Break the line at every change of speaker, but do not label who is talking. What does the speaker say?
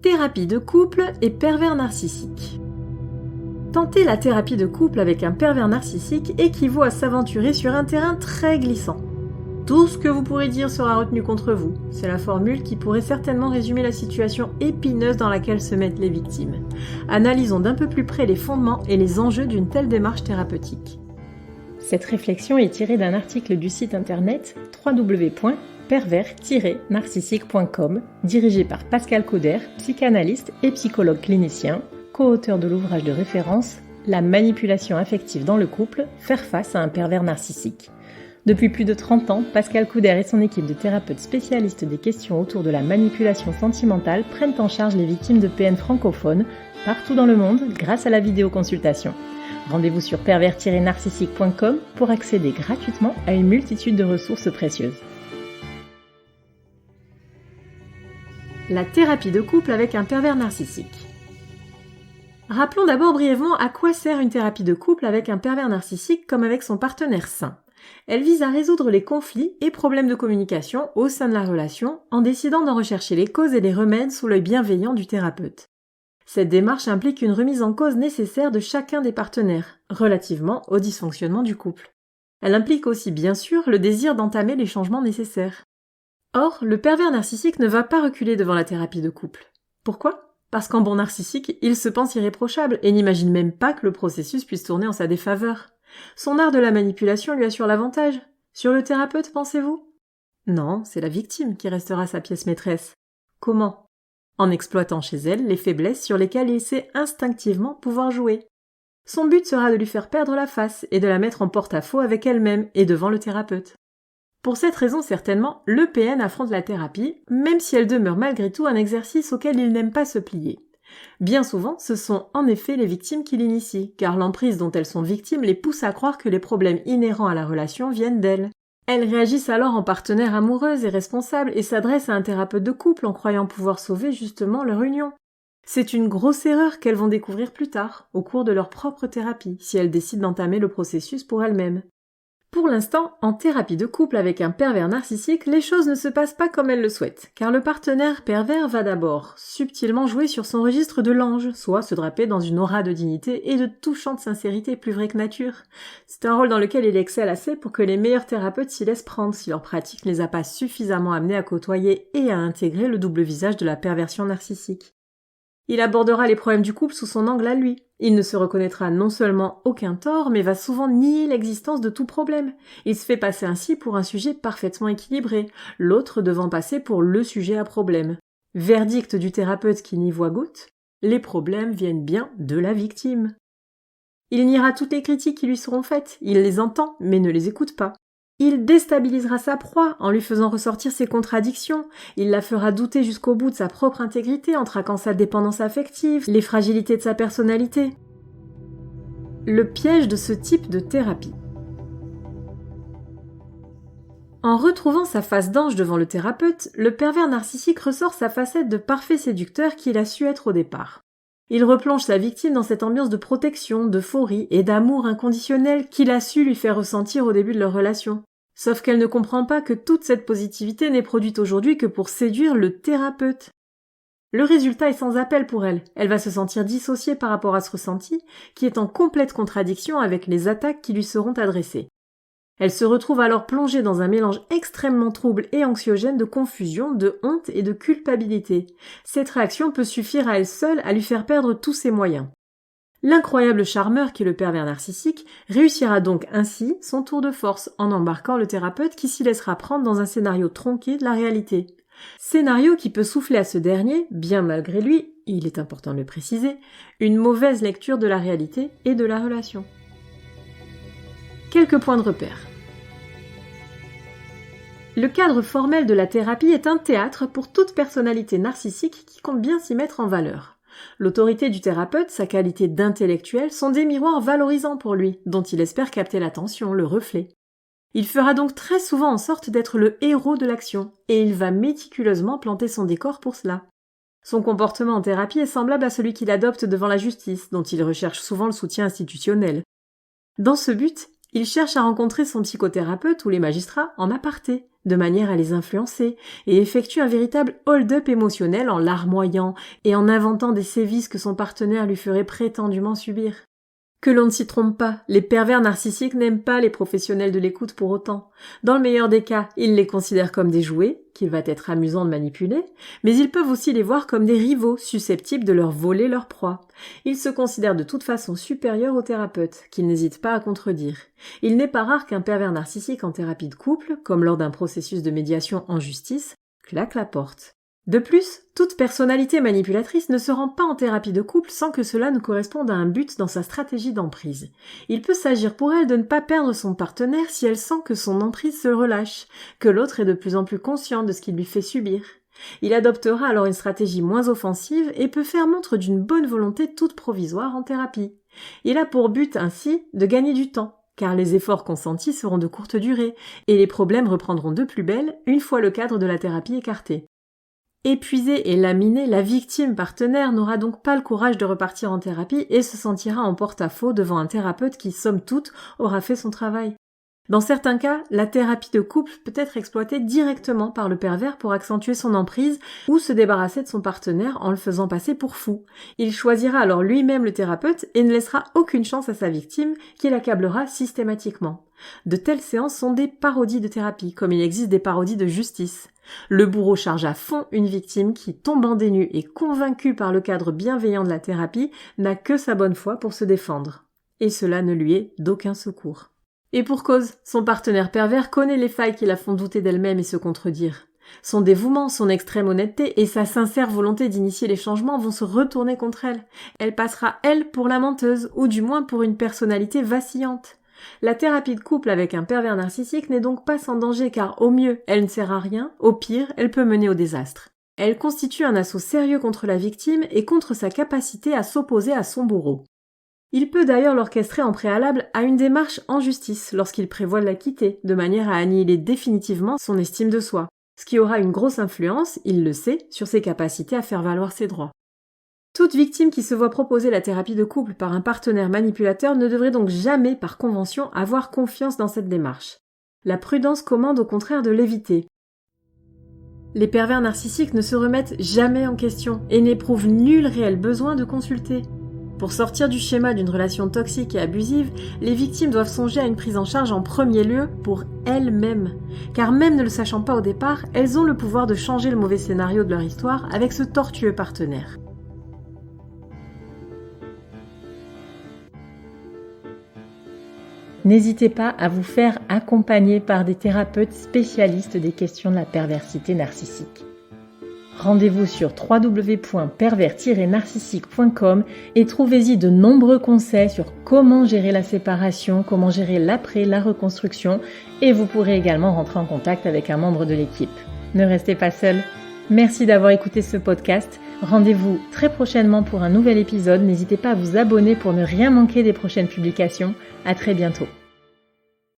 Thérapie de couple et pervers narcissique. Tenter la thérapie de couple avec un pervers narcissique équivaut à s'aventurer sur un terrain très glissant. Tout ce que vous pourrez dire sera retenu contre vous. C'est la formule qui pourrait certainement résumer la situation épineuse dans laquelle se mettent les victimes. Analysons d'un peu plus près les fondements et les enjeux d'une telle démarche thérapeutique. Cette réflexion est tirée d'un article du site internet www.pervers-narcissique.com, dirigé par Pascal Couder, psychanalyste et psychologue clinicien, co-auteur de l'ouvrage de référence « La manipulation affective dans le couple, faire face à un pervers narcissique ». Depuis plus de 30 ans, Pascal Couder et son équipe de thérapeutes spécialistes des questions autour de la manipulation sentimentale prennent en charge les victimes de PN francophones partout dans le monde grâce à la vidéoconsultation. Rendez-vous sur pervers-narcissique.com pour accéder gratuitement à une multitude de ressources précieuses. La thérapie de couple avec un pervers narcissique. Rappelons d'abord brièvement à quoi sert une thérapie de couple avec un pervers narcissique comme avec son partenaire sain. Elle vise à résoudre les conflits et problèmes de communication au sein de la relation en décidant d'en rechercher les causes et les remèdes sous l'œil bienveillant du thérapeute. Cette démarche implique une remise en cause nécessaire de chacun des partenaires, relativement au dysfonctionnement du couple. Elle implique aussi bien sûr le désir d'entamer les changements nécessaires. Or, le pervers narcissique ne va pas reculer devant la thérapie de couple. Pourquoi ? Parce qu'en bon narcissique, il se pense irréprochable et n'imagine même pas que le processus puisse tourner en sa défaveur. Son art de la manipulation lui assure l'avantage. Sur le thérapeute, pensez-vous ? Non, c'est la victime qui restera sa pièce maîtresse. Comment ? En exploitant chez elle les faiblesses sur lesquelles il sait instinctivement pouvoir jouer. Son but sera de lui faire perdre la face et de la mettre en porte-à-faux avec elle-même et devant le thérapeute. Pour cette raison certainement, le PN affronte la thérapie, même si elle demeure malgré tout un exercice auquel il n'aime pas se plier. Bien souvent, ce sont en effet les victimes qui l'initient, car l'emprise dont elles sont victimes les pousse à croire que les problèmes inhérents à la relation viennent d'elles. Elles réagissent alors en partenaire amoureuse et responsable et s'adressent à un thérapeute de couple en croyant pouvoir sauver justement leur union. C'est une grosse erreur qu'elles vont découvrir plus tard, au cours de leur propre thérapie, si elles décident d'entamer le processus pour elles-mêmes. Pour l'instant, en thérapie de couple avec un pervers narcissique, les choses ne se passent pas comme elles le souhaitent, car le partenaire pervers va d'abord subtilement jouer sur son registre de l'ange, soit se draper dans une aura de dignité et de touchante sincérité plus vraie que nature. C'est un rôle dans lequel il excelle assez pour que les meilleurs thérapeutes s'y laissent prendre si leur pratique ne les a pas suffisamment amenés à côtoyer et à intégrer le double visage de la perversion narcissique. Il abordera les problèmes du couple sous son angle à lui. Il ne se reconnaîtra non seulement aucun tort, mais va souvent nier l'existence de tout problème. Il se fait passer ainsi pour un sujet parfaitement équilibré, l'autre devant passer pour le sujet à problème. Verdict du thérapeute qui n'y voit goutte, les problèmes viennent bien de la victime. Il niera toutes les critiques qui lui seront faites, il les entend, mais ne les écoute pas. Il déstabilisera sa proie en lui faisant ressortir ses contradictions, il la fera douter jusqu'au bout de sa propre intégrité en traquant sa dépendance affective, les fragilités de sa personnalité. Le piège de ce type de thérapie. En retrouvant sa face d'ange devant le thérapeute, le pervers narcissique ressort sa facette de parfait séducteur qu'il a su être au départ. Il replonge sa victime dans cette ambiance de protection, d'euphorie et d'amour inconditionnel qu'il a su lui faire ressentir au début de leur relation. Sauf qu'elle ne comprend pas que toute cette positivité n'est produite aujourd'hui que pour séduire le thérapeute. Le résultat est sans appel pour elle. Elle va se sentir dissociée par rapport à ce ressenti, qui est en complète contradiction avec les attaques qui lui seront adressées. Elle se retrouve alors plongée dans un mélange extrêmement trouble et anxiogène de confusion, de honte et de culpabilité. Cette réaction peut suffire à elle seule à lui faire perdre tous ses moyens. L'incroyable charmeur qui est le pervers narcissique réussira donc ainsi son tour de force en embarquant le thérapeute qui s'y laissera prendre dans un scénario tronqué de la réalité. Scénario qui peut souffler à ce dernier, bien malgré lui, il est important de le préciser, une mauvaise lecture de la réalité et de la relation. Quelques points de repère. Le cadre formel de la thérapie est un théâtre pour toute personnalité narcissique qui compte bien s'y mettre en valeur. L'autorité du thérapeute, sa qualité d'intellectuel sont des miroirs valorisants pour lui, dont il espère capter l'attention, le reflet. Il fera donc très souvent en sorte d'être le héros de l'action, et il va méticuleusement planter son décor pour cela. Son comportement en thérapie est semblable à celui qu'il adopte devant la justice, dont il recherche souvent le soutien institutionnel. Dans ce but, Il cherche à rencontrer son psychothérapeute ou les magistrats en aparté, de manière à les influencer, et effectue un véritable hold-up émotionnel en larmoyant et en inventant des sévices que son partenaire lui ferait prétendument subir. Que l'on ne s'y trompe pas, les pervers narcissiques n'aiment pas les professionnels de l'écoute pour autant. Dans le meilleur des cas, ils les considèrent comme des jouets, qu'il va être amusant de manipuler, mais ils peuvent aussi les voir comme des rivaux susceptibles de leur voler leur proie. Ils se considèrent de toute façon supérieurs aux thérapeutes, qu'ils n'hésitent pas à contredire. Il n'est pas rare qu'un pervers narcissique en thérapie de couple, comme lors d'un processus de médiation en justice, claque la porte. De plus, toute personnalité manipulatrice ne se rend pas en thérapie de couple sans que cela ne corresponde à un but dans sa stratégie d'emprise. Il peut s'agir pour elle de ne pas perdre son partenaire si elle sent que son emprise se relâche, que l'autre est de plus en plus conscient de ce qu'il lui fait subir. Il adoptera alors une stratégie moins offensive et peut faire montre d'une bonne volonté toute provisoire en thérapie. Il a pour but ainsi de gagner du temps, car les efforts consentis seront de courte durée et les problèmes reprendront de plus belle une fois le cadre de la thérapie écarté. Épuisée et laminée, la victime partenaire n'aura donc pas le courage de repartir en thérapie et se sentira en porte-à-faux devant un thérapeute qui, somme toute, aura fait son travail. Dans certains cas, la thérapie de couple peut être exploitée directement par le pervers pour accentuer son emprise ou se débarrasser de son partenaire en le faisant passer pour fou. Il choisira alors lui-même le thérapeute et ne laissera aucune chance à sa victime qui l'accablera systématiquement. De telles séances sont des parodies de thérapie, comme il existe des parodies de justice. Le bourreau charge à fond une victime qui, tombant des nues et convaincue par le cadre bienveillant de la thérapie, n'a que sa bonne foi pour se défendre. Et cela ne lui est d'aucun secours. Et pour cause, son partenaire pervers connaît les failles qui la font douter d'elle-même et se contredire. Son dévouement, son extrême honnêteté et sa sincère volonté d'initier les changements vont se retourner contre elle. Elle passera, elle, pour la menteuse, ou du moins pour une personnalité vacillante. La thérapie de couple avec un pervers narcissique n'est donc pas sans danger car au mieux, elle ne sert à rien, au pire, elle peut mener au désastre. Elle constitue un assaut sérieux contre la victime et contre sa capacité à s'opposer à son bourreau. Il peut d'ailleurs l'orchestrer en préalable à une démarche en justice lorsqu'il prévoit de la quitter, de manière à annihiler définitivement son estime de soi, ce qui aura une grosse influence, il le sait, sur ses capacités à faire valoir ses droits. Toute victime qui se voit proposer la thérapie de couple par un partenaire manipulateur ne devrait donc jamais, par convention, avoir confiance dans cette démarche. La prudence commande au contraire de l'éviter. Les pervers narcissiques ne se remettent jamais en question et n'éprouvent nul réel besoin de consulter. Pour sortir du schéma d'une relation toxique et abusive, les victimes doivent songer à une prise en charge en premier lieu pour elles-mêmes. Car même ne le sachant pas au départ, elles ont le pouvoir de changer le mauvais scénario de leur histoire avec ce tortueux partenaire.
N'hésitez pas à vous faire accompagner par des thérapeutes spécialistes des questions de la perversité narcissique. Rendez-vous sur www.pervers-narcissique.com et trouvez-y de nombreux conseils sur comment gérer la séparation, comment gérer l'après, la reconstruction et vous pourrez également rentrer en contact avec un membre de l'équipe. Ne restez pas seul. Merci d'avoir écouté ce podcast. Rendez-vous très prochainement pour un nouvel épisode. N'hésitez pas à vous abonner pour ne rien manquer des prochaines publications. À très bientôt.